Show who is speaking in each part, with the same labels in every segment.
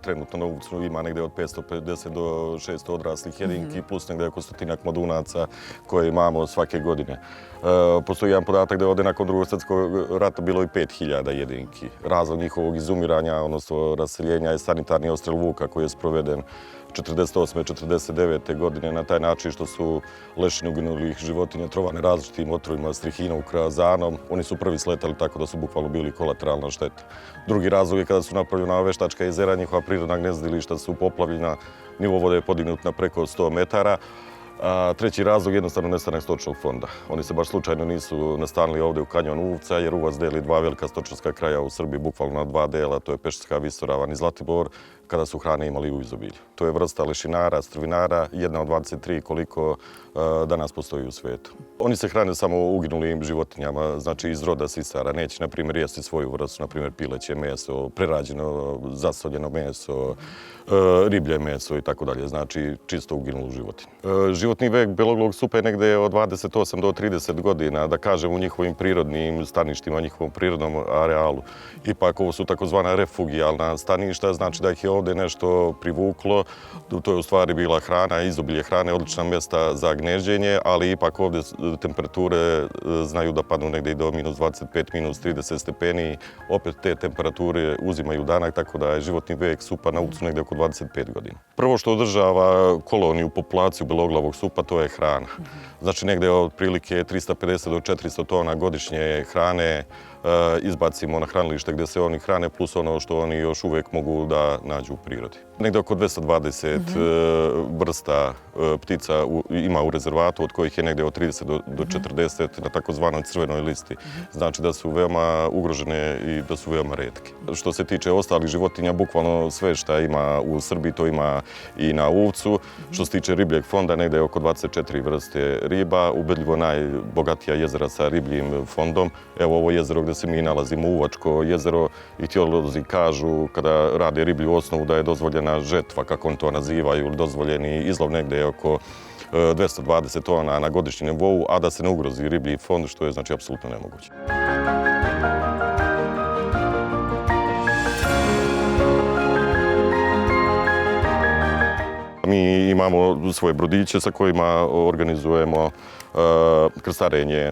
Speaker 1: trenutno na Uvcu ima negdje od 550 do 600 odraslih jedinki, plus negdje oko 100 mladunaca koje imamo svake godine. Postoji jedan podatak da je ovdje nakon Drugog svjetskog rata bilo i 5000 jedinki. Razlog njihovog izumiranja, odnosno raseljenja, je sanitarni odstrel vuka koji je sproveden 48. 49. godine na taj način što su lešine uginulih životinja trovane različitim otrovima, strihinom, krazanom. Oni su prvi sletali tako da su bukvalno bili kolateralna šteta. Drugi razlog je kada su napravljena veštačka jezera, njihova prirodna gnezdilišta su poplavljena, nivo vode je podignut na preko 100 metara. A treći razlog je jednostavno nestanak stočnog fonda. Oni se baš slučajno nisu nastanili ovdje u kanjonu Uvca jer Uvac deli dva velika stočarska kraja u Srbiji, bukvalno na dva dela, to je Pešterska visoravan i Zlatibor, kada su hrane imali u izobilju. To je vrsta lešinara, strvinara, jedna od 23 koliko danas postoji u svijetu. Oni se hrane samo uginulim životinjama, znači iz roda sisara. Neće, na primjer, jesti svoju vrstu, na primjer pileće meso, prerađeno, zasoljeno meso, riblje meso i tako dalje, znači čisto uginulu životinju. Životni vek beloglog supa je negdje od 28 do 30 godina, da kažem, u njihovim prirodnim staništima, u njihovom prirodnom arealu. Ipak ovo su takozvana refugijalna staništa, znači da ih je ovdje nešto privuklo. To je u stvari bila hrana, izobilje hrane, odlična mjesta za gnezđenje, ali ipak ovdje temperature znaju da padnu negdje i do minus 25, minus 30 stepeni. Opet te temperature uzimaju danak, tako da je životni vek supa na Uvcu negdje oko 25 godina. Prvo što održava koloniju, populaciju beloglavog supa, to je hrana. Znači negdje otprilike 350 do 400 tona godišnje hrane izbacimo na hranilište gdje se oni hrane, plus ono što oni još uvijek mogu da nađu u prirodi. Negdje oko 220 vrsta ptica ima u rezervatu, od kojih je negdje od 30 do 40 na takozvanoj crvenoj listi. Znači da su veoma ugrožene i da su veoma retke. Što se tiče ostalih životinja, bukvalno sve što ima u Srbiji, to ima i na Uvcu. Što se tiče ribljeg fonda, negdje oko 24 vrste riba, ubedljivo najbogatija jezera sa ribljim fondom. Evo ovo jezero gdje se mi nalazimo, Uvačko jezero, ihtiolozi kažu kada rade riblju osnovu da je dozvoljena žetva, kako oni to nazivaju, ili dozvoljeni izlov negdje oko 220 tona na godišnjem nivou, a da se ne ugrozi riblji fond, što je znači apsolutno nemoguće. Mi imamo svoje brodiće sa kojima organizujemo krstarenje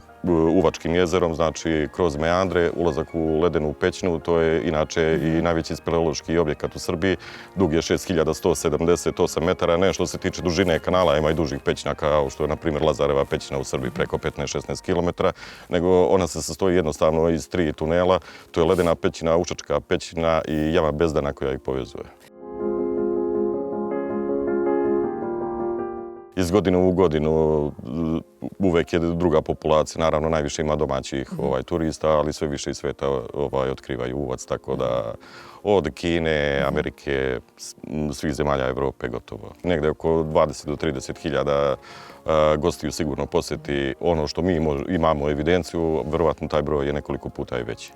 Speaker 1: Uvačkim jezerom, znači kroz meandre, ulazak u ledenu pećinu, to je inače i najveći speleološki objekat u Srbiji. Dug je 6178 metara, ne što se tiče dužine kanala, ima i dužih pećina kao što je na primjer Lazareva pećina u Srbiji preko 15-16 km, nego ona se sastoji jednostavno iz 3 tunela, to je ledena pećina, Ušačka pećina i jama Bezdana koja ih povezuje. Iz godine u godinu uvek je druga populacija, naravno najviše ima domaćih turista, ali sve više iz sveta otkrivaju Uvac, tako da od Kine, Amerike, svih zemalja Evrope gotovo. Negde oko 20 do 30 hiljada gostiju sigurno posjeti ono što mi imamo evidenciju, verovatno taj broj je nekoliko puta i veći.